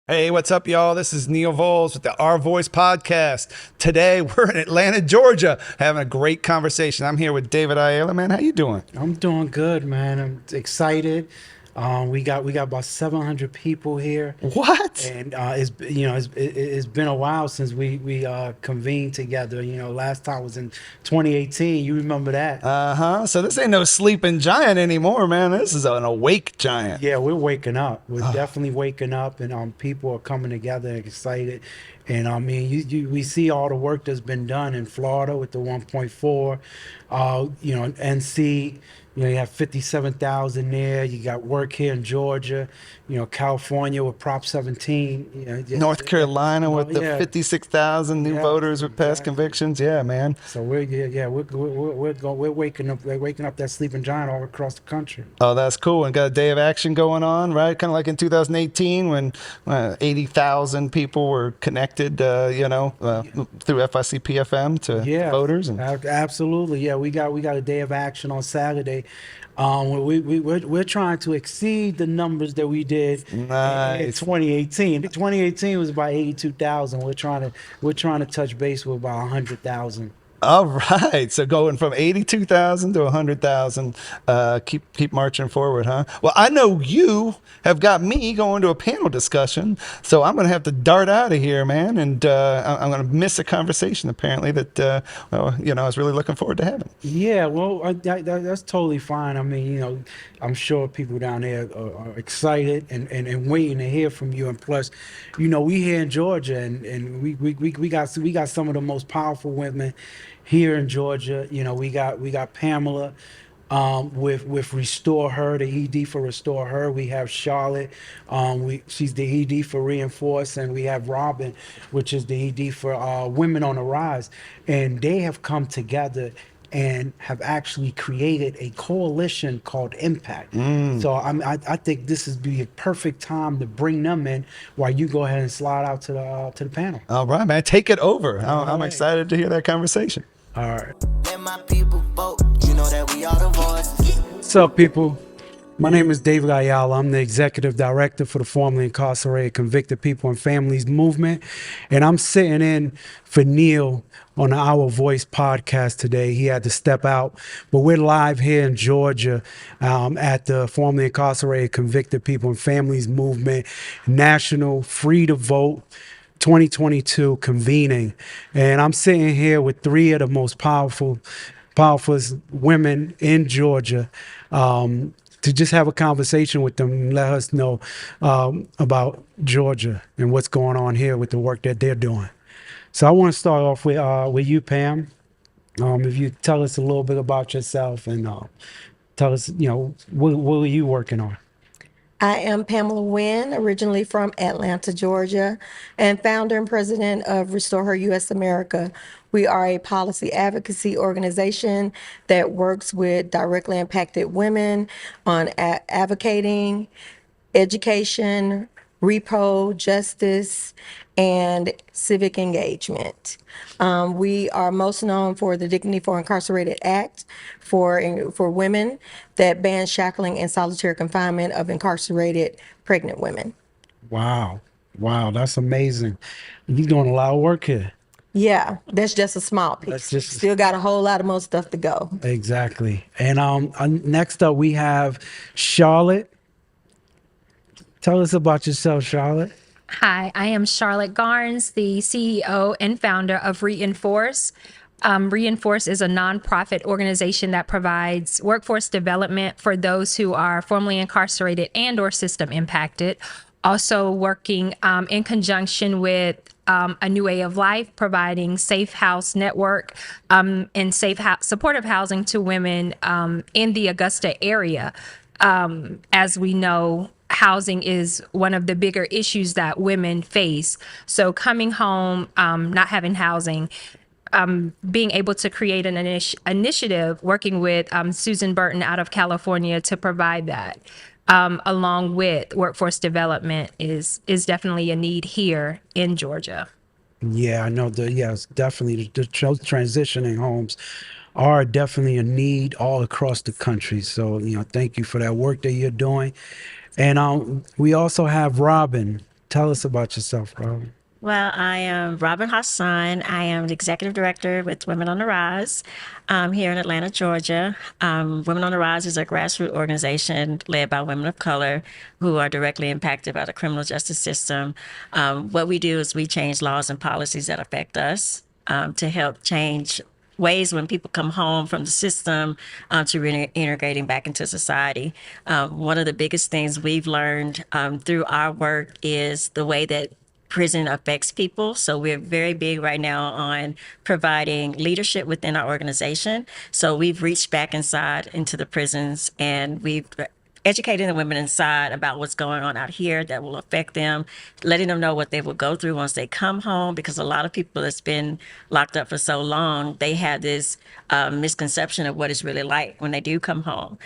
Hey, what's up, y'all? This is Neil Volz with the Our Voice podcast. Today, we're in Atlanta, Georgia, having a great conversation. I'm here with David Ayala. Man, how you doing? I'm doing good, man. I'm excited. We got about 700 people here. What? And it's been a while since we convened together. Last time was in 2018. You remember that? So this ain't no sleeping giant anymore, man. This is an awake giant. Yeah, we're waking up. We're definitely waking up, and people are coming together and excited. And I mean, we see all the work that's been done in Florida with the 1.4. NC. You have 57,000 there. You got work here in Georgia. California with Prop 17. North Carolina with the 56,000 new voters with past convictions. Yeah, man. So we're waking up. We're waking up that sleeping giant all across the country. Oh, that's cool. And got a day of action going on, right? Kind of like in 2018 when 80,000 people were connected, through FICPFM to voters. And absolutely. Yeah, we got a day of action on Saturday. We're trying to exceed the numbers that we did in 2018. 2018 was about 82,000. We're trying to touch base with about 100,000. All right. So going from 82,000 to 100,000, keep marching forward, huh? Well, I know you have got me going to a panel discussion, so I'm going to have to dart out of here, man. And I'm going to miss a conversation, apparently, that, I was really looking forward to having. Yeah, well, that's totally fine. I mean, I'm sure people down there are excited and waiting to hear from you. And plus, we here in Georgia, and we got some of the most powerful women here in Georgia. We got Pamela with RestoreHER, the ED for RestoreHER. We have Charlotte, she's the ED for ReNforce, and we have Robyn, which is the ED for Women on the Rise. And they have come together and have actually created a coalition called IMPPACT. So I think this is be a perfect time to bring them in while you go ahead and slide out to the panel. All right, man, take it over. I'm excited to hear that conversation. All right. Let my people vote. You know that we are the voice. What's up, people? My name is David Ayala. I'm the Executive Director for the formerly incarcerated Convicted People and Families Movement. And I'm sitting in for Neil on the Our Voice podcast today. He had to step out, but we're live here in Georgia at the formerly incarcerated Convicted People and Families Movement National Free to Vote 2022 convening. And I'm sitting here with three of the most powerful women in Georgia, to just have a conversation with them and let us know about Georgia and what's going on here with the work that they're doing. So I want to start off with you, Pam. If you tell us a little bit about yourself and tell us, what are you working on? I am Pamela Winn, originally from Atlanta, Georgia, and founder and president of RestoreHER US America. We are a policy advocacy organization that works with directly impacted women on advocating, education, repo, justice, and civic engagement. We are most known for the Dignity for Incarcerated Act for women that bans shackling and solitary confinement of incarcerated pregnant women. Wow, that's amazing. You're doing a lot of work here. Yeah, that's just a small piece. Still got a whole lot of more stuff to go. Exactly. And next up we have Charlotte. Tell us about yourself, Charlotte. Hi, I am Charlotte Garnes, the CEO and founder of ReNforce. ReNforce is a nonprofit organization that provides workforce development for those who are formerly incarcerated and or system impacted. Also working in conjunction with A New Way of Life, providing safe house network and supportive housing to women in the Augusta area. As we know, housing is one of the bigger issues that women face. So coming home, not having housing, being able to create an initiative working with Susan Burton out of California to provide that, along with workforce development is definitely a need here in Georgia. Yeah, I know. Yes, definitely. The transitioning homes are definitely a need all across the country. So, thank you for that work that you're doing. And we also have Robyn. Tell us about yourself, Robyn. Well, I am Robyn Hasan. I am the executive director with Women on the Rise here in Atlanta, Georgia. Women on the Rise is a grassroots organization led by women of color who are directly impacted by the criminal justice system. What we do is we change laws and policies that affect us to help change ways when people come home from the system to reintegrating back into society. One of the biggest things we've learned through our work is the way that prison affects people. So we're very big right now on providing leadership within our organization. So we've reached back inside into the prisons and we've educating the women inside about what's going on out here that will affect them, letting them know what they will go through once they come home, because a lot of people that's been locked up for so long, they have this misconception of what it's really like when they do come home.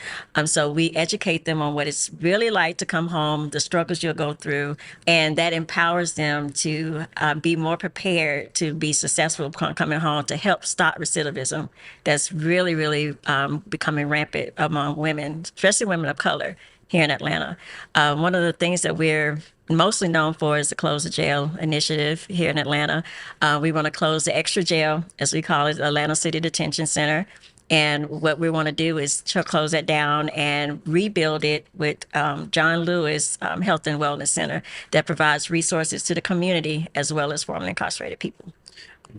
So we educate them on what it's really like to come home, the struggles you'll go through, and that empowers them to be more prepared to be successful coming home, to help stop recidivism that's really, really becoming rampant among women, especially women of color here in Atlanta. One of the things that we're mostly known for is the Close the Jail initiative here in Atlanta. We want to close the extra jail, as we call it, the Atlanta City Detention Center. And what we want to do is to close that down and rebuild it with John Lewis Health and Wellness Center that provides resources to the community as well as formerly incarcerated people.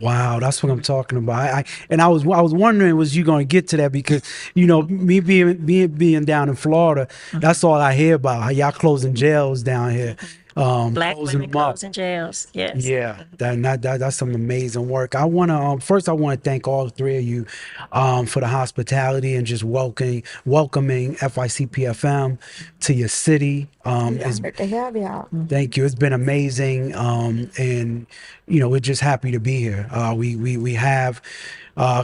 Wow, that's what I'm talking about. I was wondering, was you going to get to that, because me being down in Florida, that's all I hear about, how y'all closing jails down here. Black closing women them up. closing jails. Yes. Yeah, that's some amazing work. I want to first I want to thank all three of you for the hospitality and just welcoming FICPFM to your city. It's Honored to have y'all. Thank you. It's been amazing. And we're just happy to be here. We have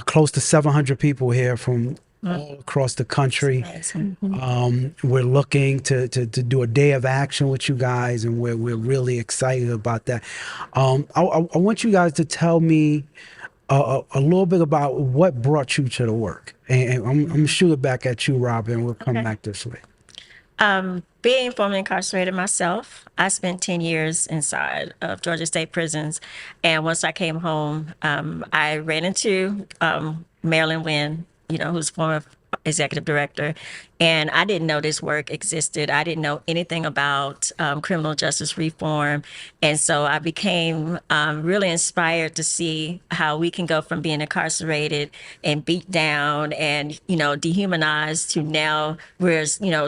close to 700 people here from all across the country. We're looking to do a day of action with you guys, and we're really excited about that. I want you guys to tell me a little bit about what brought you to the work. And I'm going to shoot it back at you, Robyn. We'll come back this way. Being formerly incarcerated myself, I spent 10 years inside of Georgia State prisons. And once I came home, I ran into Pamela Winn, who's former executive director. And I didn't know this work existed. I didn't know anything about criminal justice reform. And so I became really inspired to see how we can go from being incarcerated and beat down and, dehumanized to now we're,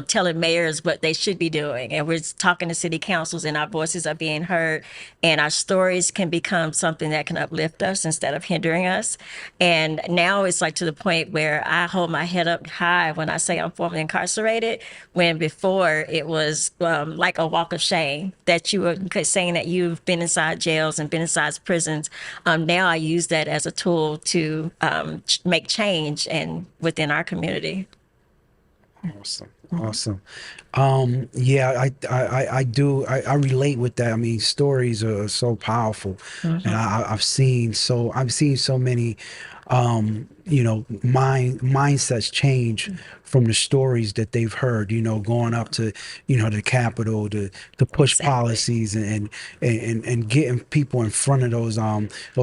telling mayors what they should be doing. And we're talking to city councils and our voices are being heard. And our stories can become something that can uplift us instead of hindering us. And now it's like to the point where I hold my head up high when I say I'm formerly incarcerated, when before it was like a walk of shame that you were saying that you've been inside jails and been inside prisons. Now I use that as a tool to make change and within our community. Awesome. Yeah, I do. I relate with that. I mean, stories are so powerful, and I've seen so many mindsets change from the stories that they've heard, going up to, the Capitol to push policies and getting people in front of those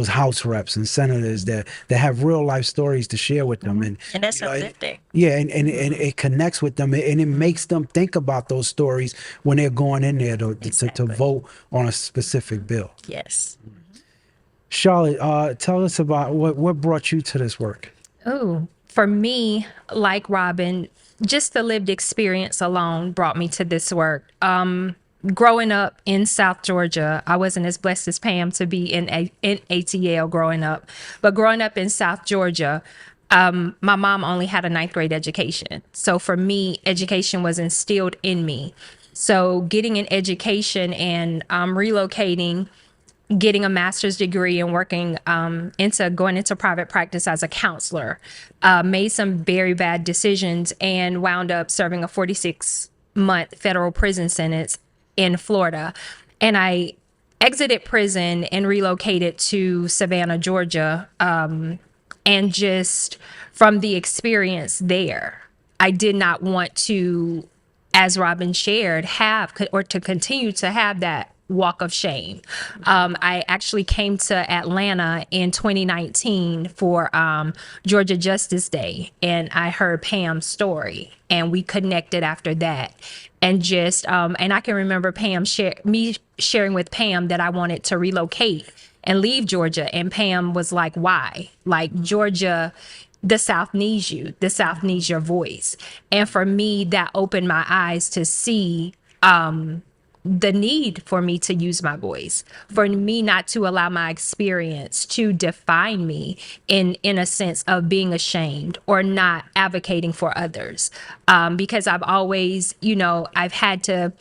House reps and senators that have real life stories to share with them. And that's uplifting. Yeah, and it connects with them, and it makes them think about those stories when they're going in there to vote on a specific bill. Yes. Charlotte, tell us about what brought you to this work. Oh, for me, like Robyn, just the lived experience alone brought me to this work. Growing up in South Georgia, I wasn't as blessed as Pam to be in ATL growing up, but growing up in South Georgia, my mom only had a 9th grade education. So for me, education was instilled in me. So getting an education and relocating, getting a master's degree and working going into private practice as a counselor, made some very bad decisions and wound up serving a 46-month federal prison sentence in Florida. And I exited prison and relocated to Savannah, Georgia. And just from the experience there, I did not want to, as Robyn shared, have or to continue to have that walk of shame. I actually came to Atlanta in 2019 for Georgia Justice Day, and I heard Pam's story, and we connected after that. And just and I can remember me sharing with Pam that I wanted to relocate and leave Georgia, and Pam was like, "Why? Like Georgia." The South needs you. The South needs your voice. And for me, that opened my eyes to see the need for me to use my voice, for me not to allow my experience to define me in a sense of being ashamed or not advocating for others. Because I've always, I've had to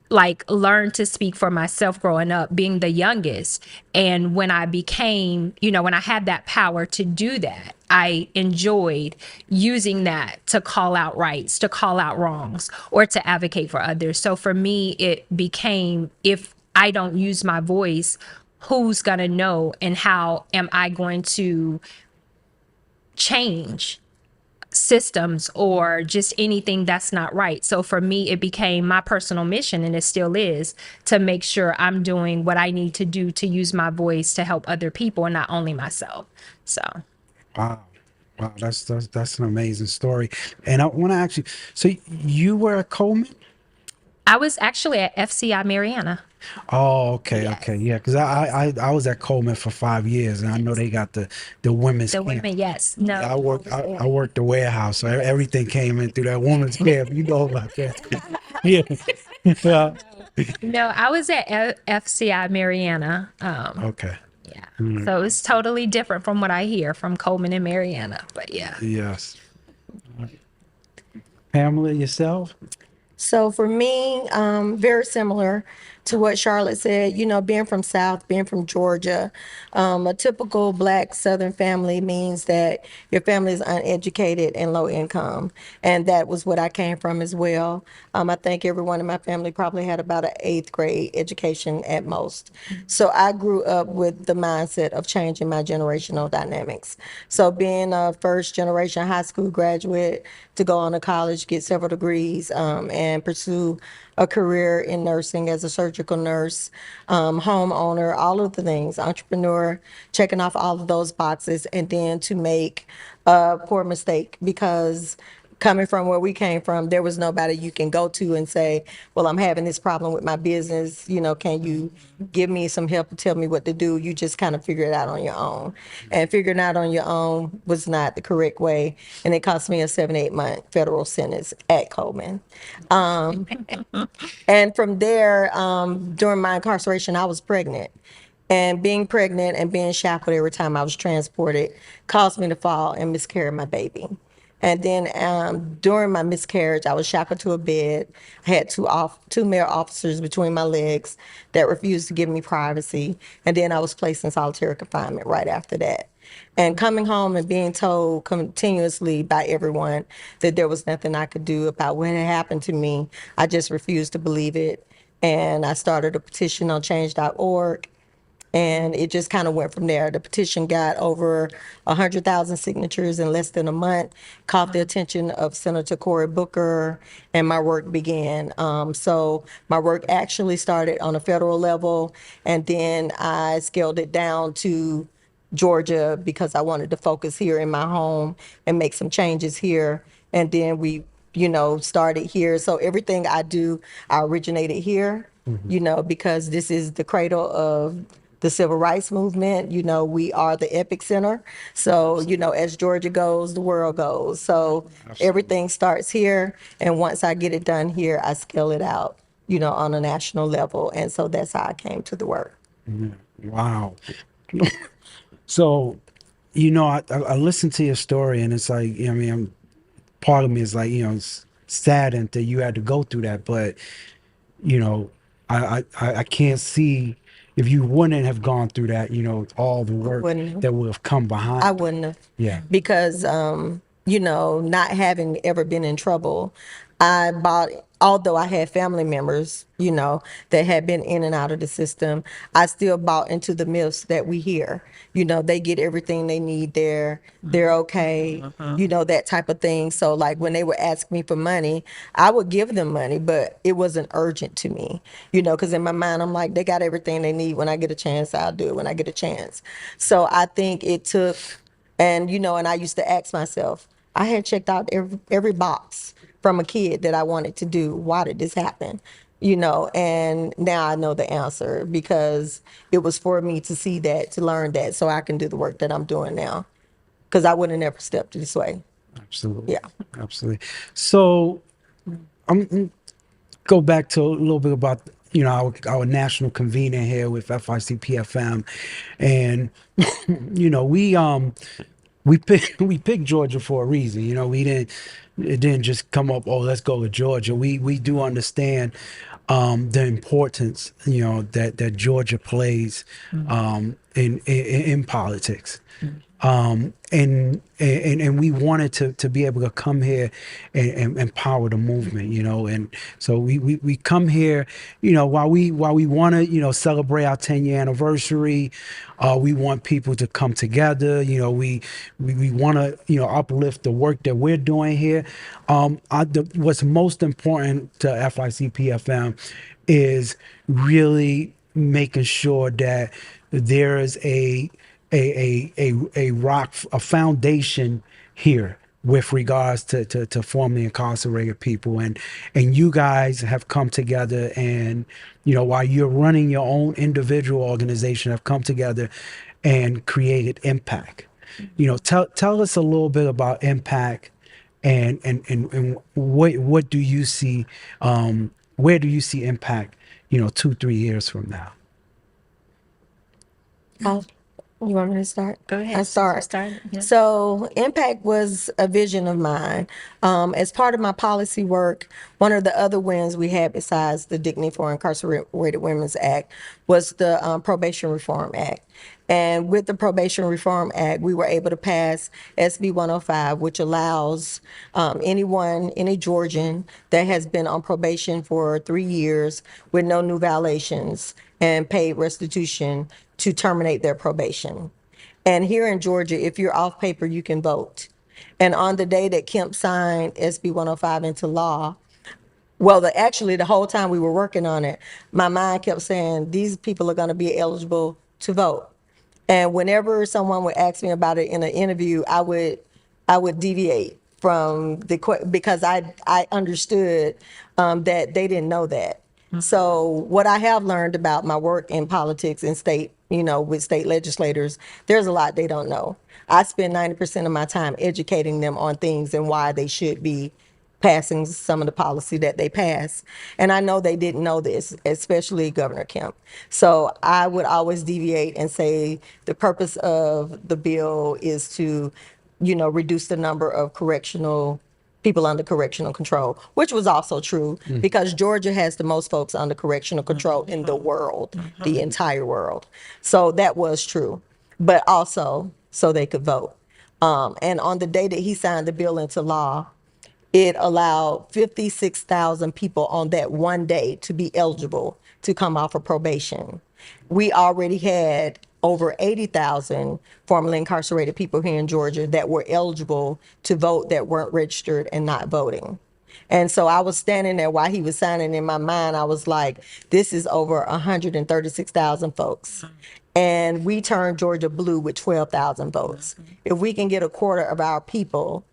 like learn to speak for myself growing up, being the youngest. And when I became, when I had that power to do that, I enjoyed using that to call out rights, to call out wrongs, or to advocate for others. So for me, it became, if I don't use my voice, who's going to know, and how am I going to change systems or just anything that's not right? So for me, it became my personal mission, and it still is, to make sure I'm doing what I need to do to use my voice to help other people and not only myself. So Wow. Wow, that's an amazing story. And I want to ask you, so you were at Coleman? I was actually at FCI Mariana. Oh, okay, Yes. okay, yeah. Because I was at Coleman for 5 years, and I know they got the women's The camp. women, yes. No. I worked the warehouse, so everything came in through that woman's camp. You know about that? Yeah. Yeah. No, I was at FCI Mariana. Okay. Yeah. So it's totally different from what I hear from Coleman and Mariana. But yeah. Yes. Pamela, yourself? So for me, very similar to what Charlotte said, being from South, being from Georgia, a typical Black Southern family means that your family is uneducated and low income. And that was what I came from as well. I think everyone in my family probably had about an 8th grade education at most. So I grew up with the mindset of changing my generational dynamics. So being a first generation high school graduate to go on to college, get several degrees, and pursue a career in nursing as a surgical nurse, homeowner, all of the things, entrepreneur, checking off all of those boxes, and then to make a poor mistake because coming from where we came from, there was nobody you can go to and say, well, I'm having this problem with my business. Can you give me some help and tell me what to do? You just kind of figure it out on your own. And figuring out on your own was not the correct way. And it cost me a 7-8 month federal sentence at Coleman. And from there, during my incarceration, I was pregnant. And being pregnant and being shackled every time I was transported caused me to fall and miscarry my baby. And then during my miscarriage, I was shackled to a bed. I had two male officers between my legs that refused to give me privacy. And then I was placed in solitary confinement right after that. And coming home and being told continuously by everyone that there was nothing I could do about what had happened to me, I just refused to believe it. And I started a petition on change.org. And it just kind of went from there. The petition got over 100,000 signatures in less than a month, caught the attention of Senator Cory Booker, and my work began. So my work actually started on a federal level, and then I scaled it down to Georgia because I wanted to focus here in my home and make some changes here. And then we, started here. So everything I do, I originated here, because this is the cradle of the civil rights movement. We are the epicenter. So, as Georgia goes, the world goes. So everything starts here. And once I get it done here, I scale it out, on a national level. And so that's how I came to the work. Wow. So, I listened to your story, and it's like, part of me is like, it's saddened that you had to go through that. But, I can't see, if you wouldn't have gone through that, all the work that would have come behind. I wouldn't have. Yeah. Because, not having ever been in trouble, I bought although I had family members, that had been in and out of the system, I still bought into the myths that we hear. They get everything they need there. They're okay, that type of thing. So like when they would ask me for money, I would give them money, but it wasn't urgent to me, because in my mind, I'm like, they got everything they need. When I get a chance, I'll do it when I get a chance. So I think it took, and I used to ask myself, I had checked out every box from a kid that I wanted to do. Why did this happen? And now I know the answer because it was for me to see that, to learn that, so I can do the work that I'm doing now. Because I would have never stepped this way. Absolutely. Yeah. Absolutely. So I'm go back to a little bit about our national convener here with FICPFM, and we picked Georgia for a reason. It didn't just come up, oh, let's go to Georgia. We do understand the importance that Georgia plays in politics. And we wanted to be able to come here and empower the movement, and so we come here, while we want to, celebrate our 10-year anniversary, we want people to come together, we want to, uplift the work that we're doing here. What's most important to FICPFM is really making sure that there is a foundation here with regards to formerly incarcerated people, and you guys have come together, and while you're running your own individual organization, have come together and created IMPPACT. Tell us a little bit about IMPPACT, and what do you see, where do you see IMPPACT 2-3 years from now? You want me to start? Go ahead. I start. Yeah. So IMPPACT was a vision of mine. As part of my policy work, one of the other wins we had besides the Dignity for Incarcerated Women's Act was the Probation Reform Act. And with the Probation Reform Act, we were able to pass SB 105, which allows any Georgian that has been on probation for 3 years with no new violations and paid restitution to terminate their probation. And here in Georgia, if you're off paper, you can vote. And on the day that Kemp signed SB 105 into law, well, the whole time we were working on it, my mind kept saying, these people are going to be eligible to vote. And whenever someone would ask me about it in an interview, I would deviate from because I understood that they didn't know that. So what I have learned about my work in politics and state, with state legislators, there's a lot they don't know. I spend 90% of my time educating them on things and why they should be passing some of the policy that they pass. And I know they didn't know this, especially Governor Kemp. So I would always deviate and say the purpose of the bill is to, reduce the number of people under correctional control, which was also true because Georgia has the most folks under correctional control in the world, the entire world. So that was true, but also so they could vote. And on the day that he signed the bill into law, it allowed 56,000 people on that one day to be eligible to come off of probation. We already had over 80,000 formerly incarcerated people here in Georgia that were eligible to vote that weren't registered and not voting. And so I was standing there while he was signing. In my mind, I was like, this is over 136,000 folks. And we turned Georgia blue with 12,000 votes. If we can get a quarter of our people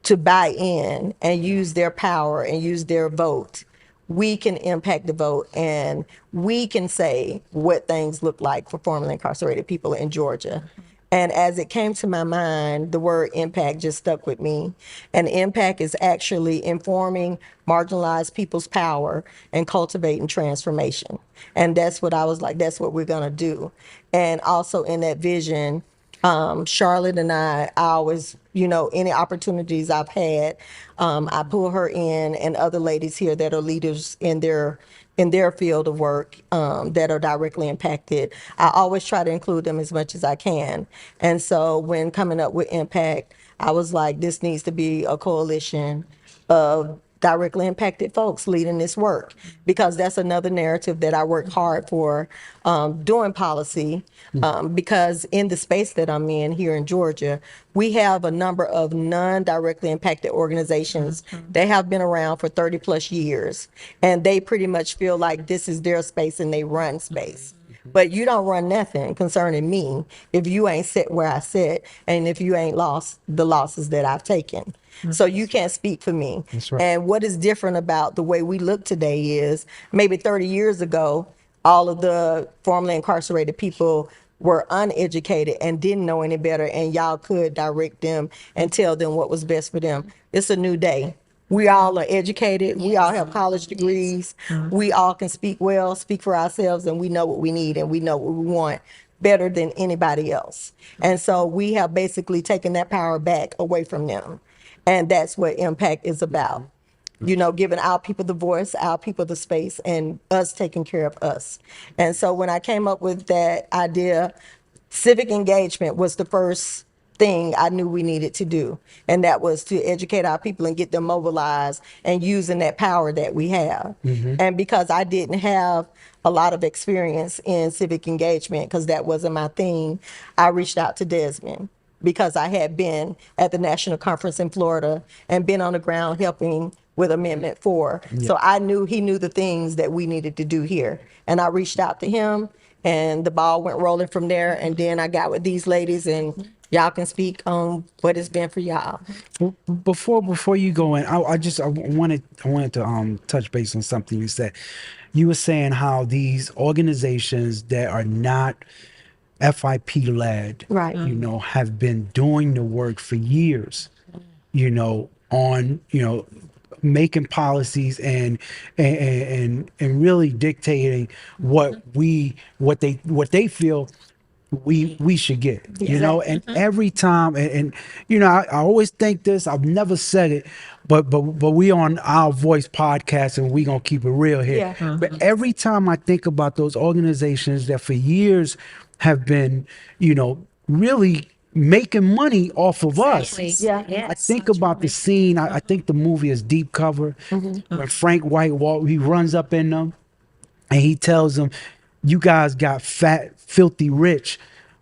to buy in and use their power and use their vote, we can impact the vote, and we can say what things look like for formerly incarcerated people in Georgia. And as it came to my mind, the word impact just stuck with me. And impact is actually informing marginalized people's power and cultivating transformation. And that's what I was like, that's what we're gonna do. And also in that vision, Charlotte and I always, any opportunities I've had, I pull her in, and other ladies here that are leaders in their field of work, that are directly impacted. I always try to include them as much as I can. And so when coming up with IMPPACT, I was like, this needs to be a coalition of directly impacted folks leading this work, because that's another narrative that I work hard for, doing policy, because in the space that I'm in here in Georgia, we have a number of non-directly impacted organizations that have been around for 30 plus years, and they pretty much feel like this is their space and they run space. But you don't run nothing concerning me if you ain't sit where I sit and if you ain't lost the losses that I've taken. So you can't speak for me. That's right. And what is different about the way we look today is maybe 30 years ago, all of the formerly incarcerated people were uneducated and didn't know any better, and y'all could direct them and tell them what was best for them. It's a new day. We all are educated. We all have college degrees. We all can speak well, speak for ourselves, and we know what we need and we know what we want better than anybody else. And so we have basically taken that power back away from them. And that's what impact is about. You know, giving our people the voice, our people the space, and us taking care of us. And so when I came up with that idea, civic engagement was the first thing I knew we needed to do. And that was to educate our people and get them mobilized and using that power that we have. And because I didn't have a lot of experience in civic engagement, because that wasn't my thing, I reached out to Desmond, because I had been at the national conference in Florida and been on the ground helping with Amendment 4. So I knew he knew the things that we needed to do here. And I reached out to him, and the ball went rolling from there. And then I got with these ladies, and y'all can speak on what it's been for y'all. Before you go in, I wanted to touch base on something you said. You were saying how these organizations that are not FIP led, Right. you know, have been doing the work for years, you know, on, you know, making policies and really dictating what they feel we should get, you know. And every time, and you know, I always think this, I've never said it, but we on Our Voice podcast and we gonna keep it real here. Yeah. But every time I think about those organizations that for years have been, you know, really making money off of us. Yeah. I think about the scene. I think the movie is Deep Cover, when Frank White he runs up in them and he tells them, "You guys got fat, filthy rich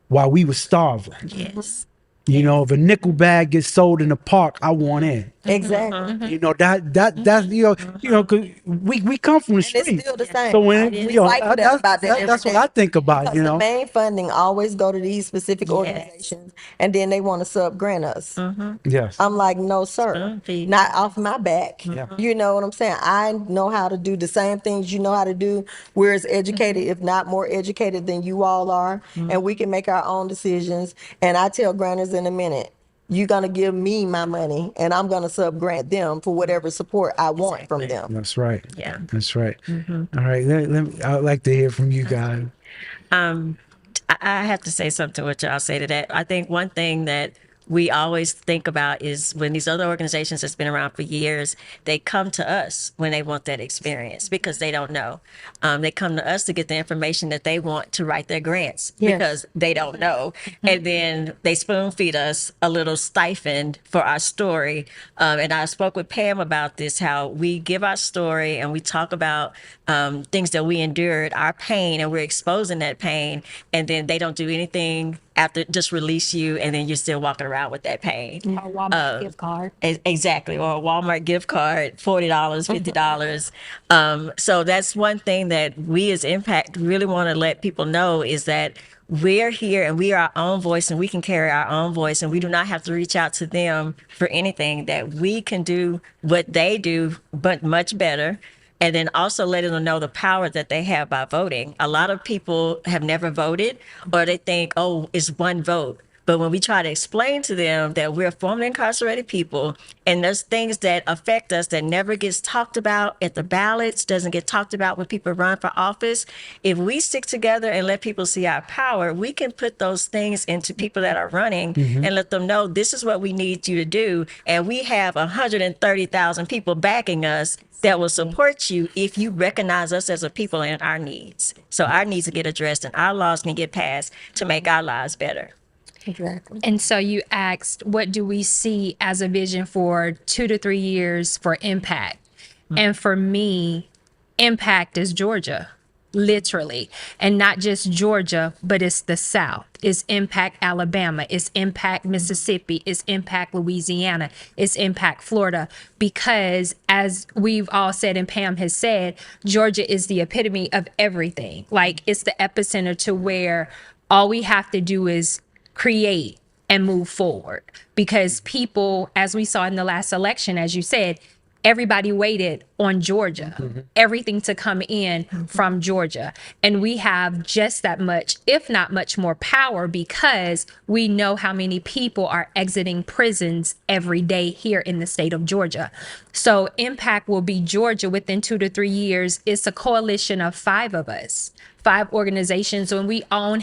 while we were starving." Yes. You know, if a nickel bag gets sold in the park, I want in. Exactly. You know, that's you know, 'cause we come from the And street. it's still the same. So when We you know, fight for them about that every that's what day. I think about. Because You know, the main funding always go to these specific organizations, and then they want to sub-grant us. yes. I'm like, no, sir, Spoon feed. not off my back. Yeah. You know what I'm saying? I know how to do the same things you know how to do. We're as educated, if not more educated than you all are, and we can make our own decisions. And I tell granters in a minute, you're going to give me my money, and I'm going to sub-grant them for whatever support I want from them. That's right. Yeah. That's right. All right. I'd like to hear from you guys. I have to say something to what y'all say to that. I think one thing that we always think about is when these other organizations that's been around for years, they come to us when they want that experience because they don't know. They come to us to get the information that they want to write their grants because they don't know. And then they spoon feed us a little stipend for our story. And I spoke with Pam about this, how we give our story and we talk about things that we endured, our pain, and we're exposing that pain. And then they don't do anything after, just release you, and then you're still walking around with that pain. Or Walmart gift card. Exactly, or a Walmart gift card, $40, $50. So that's one thing that we as Impact really want to let people know is that we're here and we are our own voice and we can carry our own voice, and we do not have to reach out to them for anything, that we can do what they do, but much better. And then also letting them know the power that they have by voting. A lot of people have never voted, or they think, oh, it's one vote. But when we try to explain to them that we're formerly incarcerated people and there's things that affect us that never gets talked about at the ballots, doesn't get talked about when people run for office, if we stick together and let people see our power, we can put those things into people that are running and let them know this is what we need you to do. And we have 130,000 people backing us that will support you if you recognize us as a people and our needs. So our needs to get addressed and our laws can get passed to make our lives better. Exactly. And so you asked, what do we see as a vision for 2 to 3 years for impact? And for me, impact is Georgia, literally. And not just Georgia, but it's the South. It's impact Alabama. It's impact Mississippi. It's impact Louisiana. It's impact Florida. Because as we've all said and Pam has said, Georgia is the epitome of everything. Like, it's the epicenter to where all we have to do is create and move forward. Because people, as we saw in the last election, as you said, everybody waited on Georgia, everything to come in from Georgia. And we have just that much, if not much more power, because we know how many people are exiting prisons every day here in the state of Georgia. So impact will be Georgia within 2 to 3 years. It's a coalition of 5 of us, 5 organizations, and we all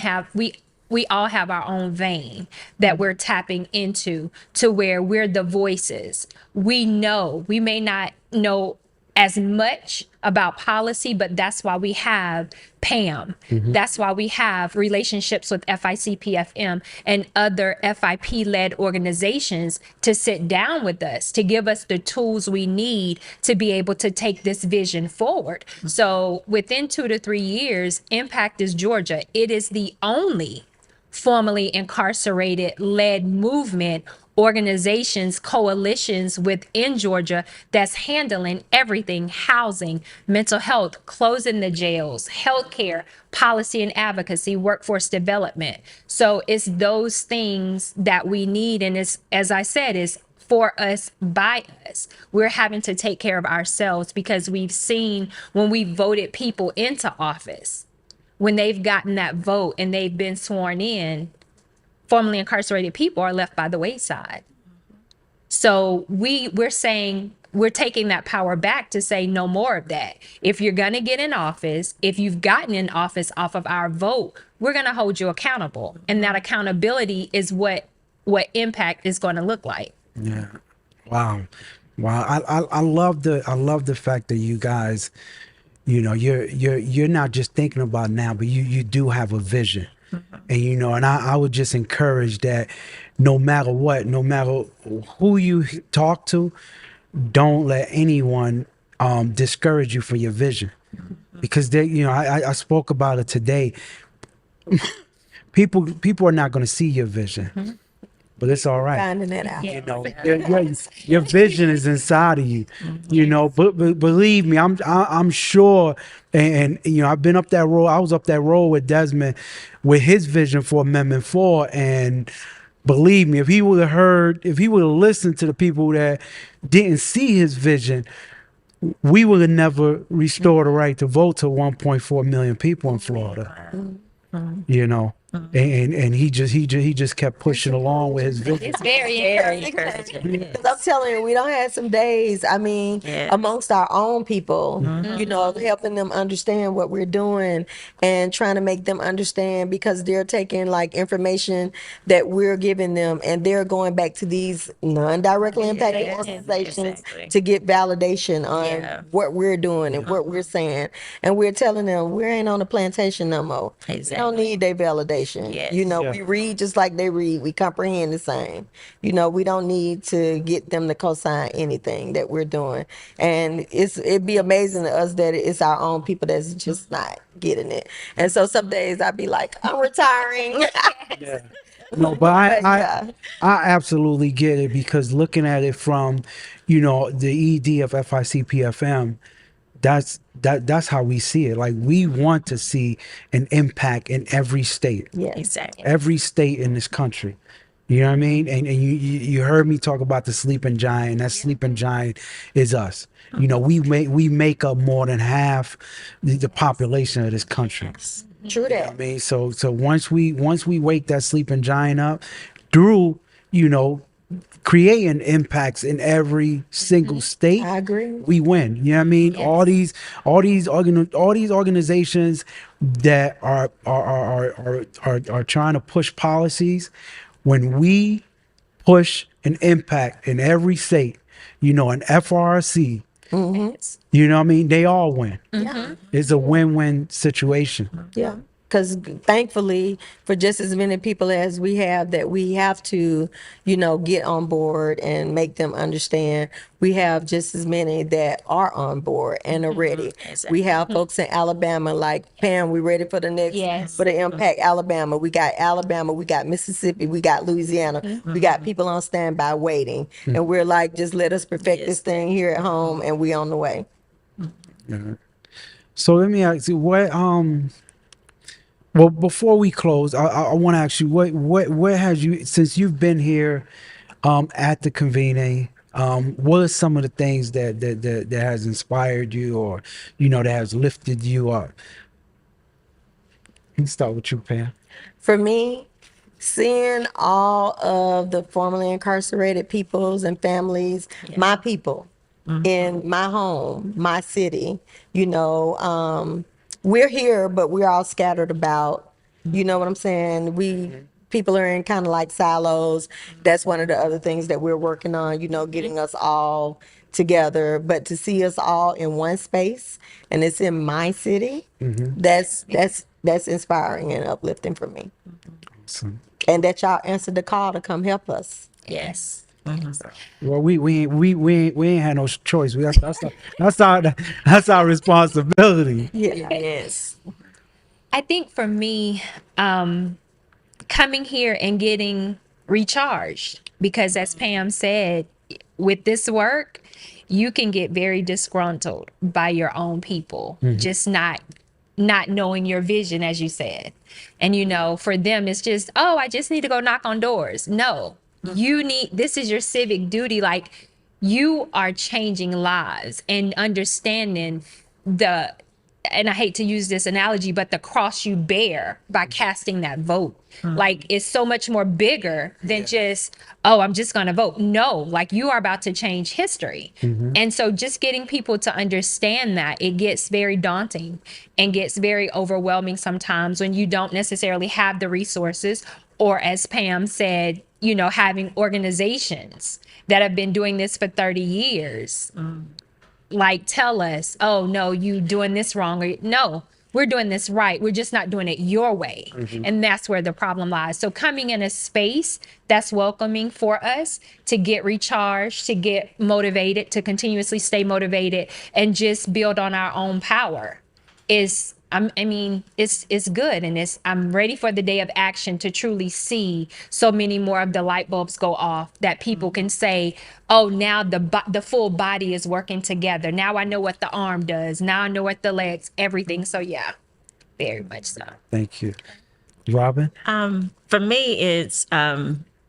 have our own vein that we're tapping into, to where we're the voices. We may not know as much about policy, but that's why we have Pam. That's why we have relationships with FICPFM and other FIP-led organizations to sit down with us, to give us the tools we need to be able to take this vision forward. So within 2 to 3 years, Impact is Georgia. It is the only formerly incarcerated led movement, organizations, coalitions within Georgia that's handling everything: housing, mental health, closing the jails, healthcare, policy and advocacy, workforce development. So it's those things that we need. And it's, as I said, is for us, by us. We're having to take care of ourselves, because we've seen when we voted people into office, when they've gotten that vote and they've been sworn in, formerly incarcerated people are left by the wayside. So we're saying, we're taking that power back to say no more of that. If you're going to get in office, if you've gotten in office off of our vote, we're going to hold you accountable. And that accountability is what impact is going to look like. Yeah. Wow. I love the fact that you guys, you're not just thinking about now, but you do have a vision. And and I would just encourage that no matter what, no matter who you talk to, don't let anyone discourage you from your vision. Because I spoke about it today. People are not going to see your vision. But it's all right. Finding that out. Your vision is inside of you. But believe me, I'm sure, and I've been up that road. I was up that road with Desmond, with his vision for Amendment 4, and believe me, if he would have listened to the people that didn't see his vision, we would have never restored the right to vote to 1.4 million people in Florida. And he just kept pushing along with his vision. It's very encouraging. Because I'm telling you, we don't have some days, amongst our own people, helping them understand what we're doing and trying to make them understand, because they're taking like information that we're giving them and they're going back to these non-directly impacted organizations to get validation on what we're doing and what we're saying. And we're telling them we ain't on the plantation no more. We don't need their validation. We read just like they read. We comprehend the same. We don't need to get them to co-sign anything that we're doing. And it'd be amazing to us that it's our own people that's just not getting it. And so some days I'd be like, I'm retiring. No, but I absolutely get it, because looking at it from, the ED of FICPFM, that's how we see it. Like, we want to see an impact in every state. Yeah, Exactly. Every state in this country. You know what I mean? And you heard me talk about the sleeping giant. That sleeping giant is us. We make up more than half the population of this country. true You know what I that. mean? So once we wake that sleeping giant up through, creating impacts in every single state, I agree. we win. You know what I mean? Yes. All these organizations that are trying to push policies, when we push an impact in every state, an FRRC, you know what I mean? They all win. It's a win-win situation. Yeah. because thankfully, for just as many people as we have that we have to, get on board and make them understand, we have just as many that are on board and are ready. Exactly. We have folks in Alabama, like Pam, we ready for the next, Yes. for the Impact Alabama. We got Alabama, we got Mississippi, we got Louisiana. We got people on standby waiting. And we're like, just let us perfect this thing here at home, and we on the way. So let me ask you, well, before we close, I want to ask you, what has you, since you've been here at the convening, what are some of the things that has inspired you, or that has lifted you up? Let's start with you, Pam. For me, seeing all of the formerly incarcerated peoples and families, my people, in my home, my city, we're here, but we're all scattered about. You know what I'm saying? People are in kind of like silos. That's one of the other things that we're working on, getting us all together. But to see us all in one space, and it's in my city, that's inspiring and uplifting for me. Awesome. And that y'all answered the call to come help us. Yes. Well, we ain't had no choice. That's our responsibility. Yeah. Yes. I think for me, coming here and getting recharged, because as Pam said, with this work, you can get very disgruntled by your own people, just not knowing your vision, as you said. And for them, it's just, oh, I just need to go knock on doors. No, this is your civic duty. Like, you are changing lives and understanding and I hate to use this analogy, but the cross you bear by casting that vote, like, it's so much more bigger than just, oh, I'm just going to vote. No, like, you are about to change history. And so just getting people to understand that, it gets very daunting and gets very overwhelming sometimes when you don't necessarily have the resources, or as Pam said, having organizations that have been doing this for 30 years. Like, tell us, oh, no, you doing this wrong. Or no, we're doing this right. We're just not doing it your way. And that's where the problem lies. So coming in a space that's welcoming for us to get recharged, to get motivated, to continuously stay motivated, and just build on our own power is, it's good. And I'm ready for the day of action to truly see so many more of the light bulbs go off, that people can say, oh, now the full body is working together. Now I know what the arm does. Now I know what the legs, everything. So yeah, very much so. Thank you. Robyn? For me, it's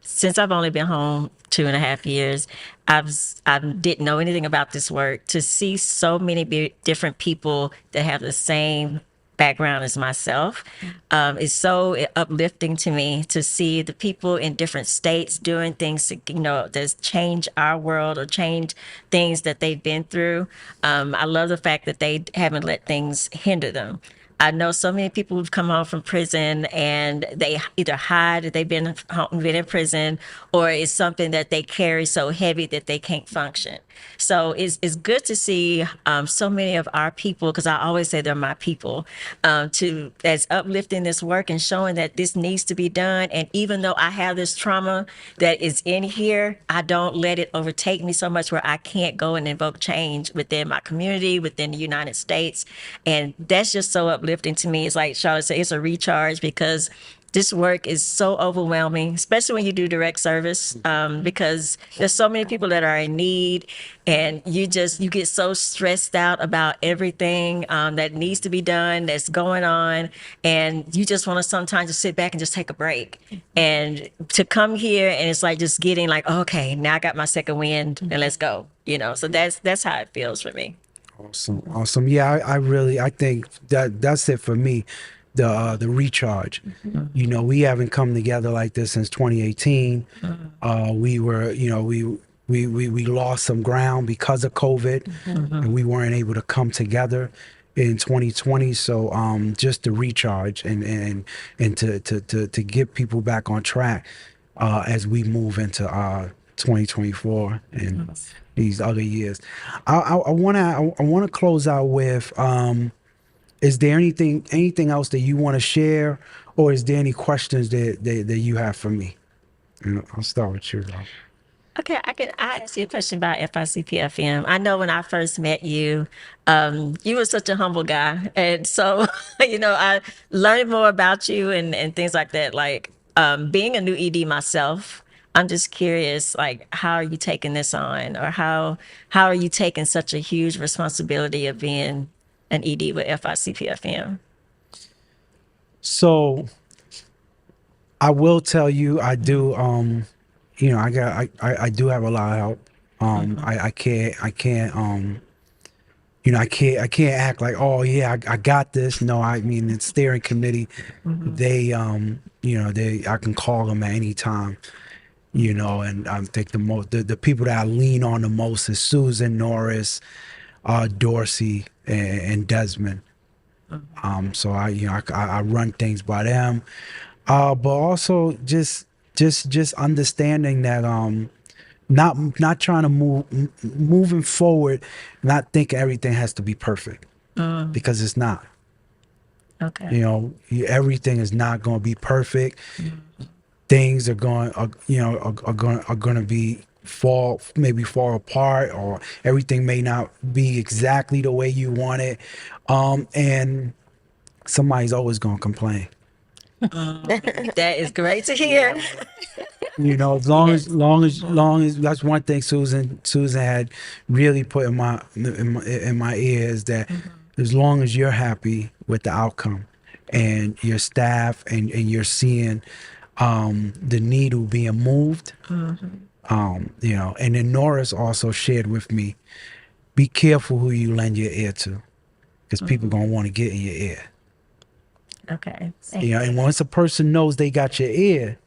since I've only been home 2.5 years, I didn't know anything about this work. To see so many different people that have the same background as myself is so uplifting to me, to see the people in different states doing things to, that change our world or change things that they've been through. I love the fact that they haven't let things hinder them. I know so many people who've come home from prison and they either hide that they've been in prison, or it's something that they carry so heavy that they can't function. So it's good to see so many of our people, because I always say they're my people, as uplifting this work and showing that this needs to be done. And even though I have this trauma that is in here, I don't let it overtake me so much where I can't go and invoke change within my community, within the United States. And that's just so uplifting to me. It's like Charlotte said, it's a recharge, because this work is so overwhelming, especially when you do direct service, because there's so many people that are in need, and you get so stressed out about everything that needs to be done, that's going on, and you just want to sometimes just sit back and just take a break. And to come here, and it's like just getting like, okay, now I got my second wind, and let's go. So that's how it feels for me. Awesome. Yeah, I think that's it for me. The recharge. We haven't come together like this since 2018. We were, we lost some ground because of COVID, and we weren't able to come together in 2020. So just to recharge and to get people back on track as we move into 2024 and these other years. I want to close out with is there anything else that you want to share, or is there any questions that you have for me? I'll start with you, Rob. Okay, I ask you a question about FICPFM. I know when I first met you, you were such a humble guy, and so I learned more about you and things like that. Like being a new ED myself, I'm just curious, like how are you taking this on, or how are you taking such a huge responsibility of being an ED with FICPFM? So I will tell you, I do. I do have a lot of help. I can't. I can't act like, oh yeah, I got this. No, I mean, the steering committee, they, I can call them at any time, and I think the people that I lean on the most is Susan, Norris, Dorsey, and Desmond. So I run things by them, but also just understanding that not trying to moving forward, not thinking everything has to be perfect, because it's not. Okay. Everything is not going to be perfect. Things are going to be fall apart, or everything may not be exactly the way you want it, and somebody's always going to complain. That is great to hear. As long as that's one thing Susan had really put in my ear, is that as long as you're happy with the outcome, and your staff and you're seeing the needle being moved, and then Norris also shared with me, be careful who you lend your ear to, because people gonna want to get in your ear. Okay. And once a person knows they got your ear,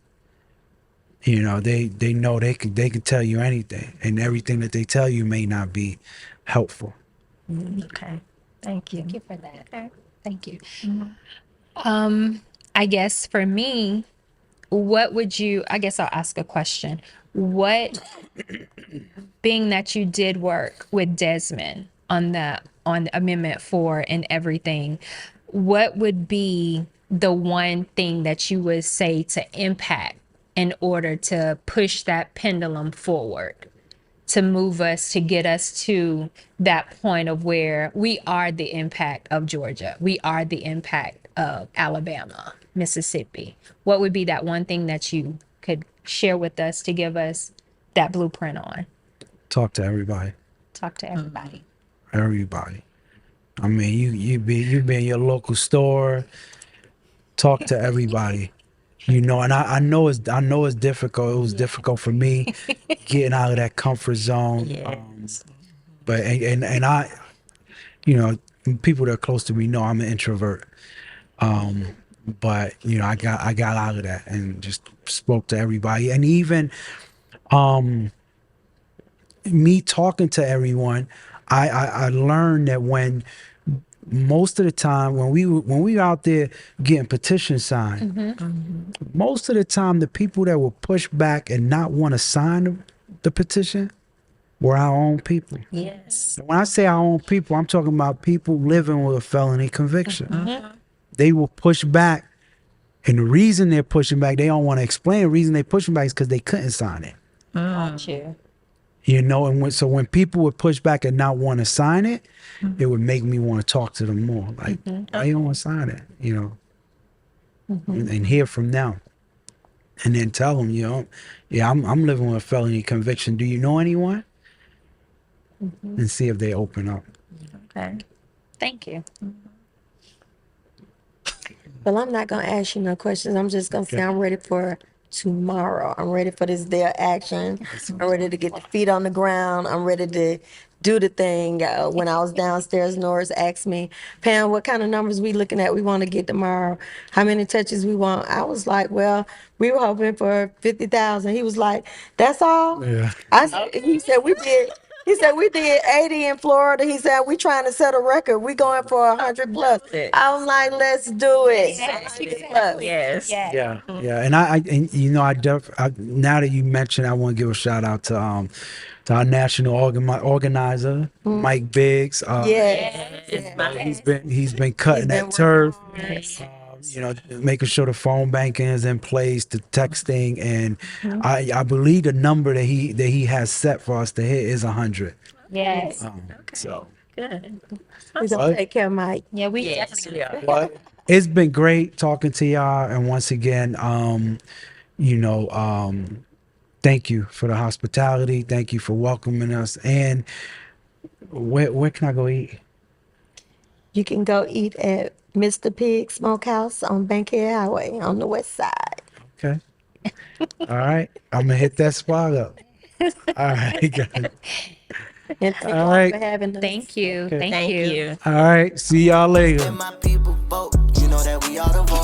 they know they can tell you anything, and everything that they tell you may not be helpful. Okay. Thank you. Thank you for that. Okay. Thank you. I guess for me, I guess I'll ask a question. What, being that you did work with Desmond on Amendment 4 and everything, what would be the one thing that you would say to impact in order to push that pendulum forward, to move us, to get us to that point of where we are the impact of Georgia, we are the impact of Alabama, Mississippi? What would be that one thing that you could share with us to give us that blueprint on? Talk to everybody. Talk to everybody. Everybody. I mean, you be in your local store. Talk to everybody. And I know it's difficult. It was difficult for me getting out of that comfort zone. Yes. But and I, people that are close to me know I'm an introvert. But I got out of that and just spoke to everybody, and even me talking to everyone, I learned that when most of the time when we were out there getting petitions signed, most of the time the people that will push back and not want to sign the petition were our own people. Yes. When I say our own people, I'm talking about people living with a felony conviction. They will push back, and the reason they're pushing back, they don't want to explain the reason they're pushing back, is because they couldn't sign it. Got you. So when people would push back and not want to sign it, it would make me want to talk to them more. Like, why you don't want to sign it? And hear from them, and then tell them, I'm living with a felony conviction. Do you know anyone? And see if they open up. Okay. Thank you. Well, I'm not going to ask you no questions. I'm just going to say I'm ready for tomorrow. I'm ready for this day of action. I'm ready to get the feet on the ground. I'm ready to do the thing. When I was downstairs, Norris asked me, Pam, what kind of numbers we looking at? We want to get tomorrow. How many touches we want? I was like, well, we were hoping for 50,000. He was like, that's all? Yeah. He said, we did He said we did 80 in Florida. He said we trying to set a record. We going for 100 plus. I'm like, let's do it. 100 plus. Yes. Yeah, yeah, and and you know, now that you mentioned, I want to give a shout out to our national organizer, Mike Biggs. Yes. He's been cutting that turf. Yes. You know, making sure the phone banking is in place, the texting, and I believe the number that he has set for us to hit is 100. Yes. So, Good. We gonna take care of Mike. Yeah, we Yes, definitely we are. but it's been great talking to y'all, and once again, thank you for the hospitality. Thank you for welcoming us. And where can I go eat? You can go eat at Mr. Pig Smokehouse on Bankhead Highway on the west side. Okay. All right. I'm gonna hit that spot up. All right, guys. And thank All you right. for having us. thank you. Okay. Thank Thank you. you. All right. See y'all later. And my people vote, you know that we are the voice.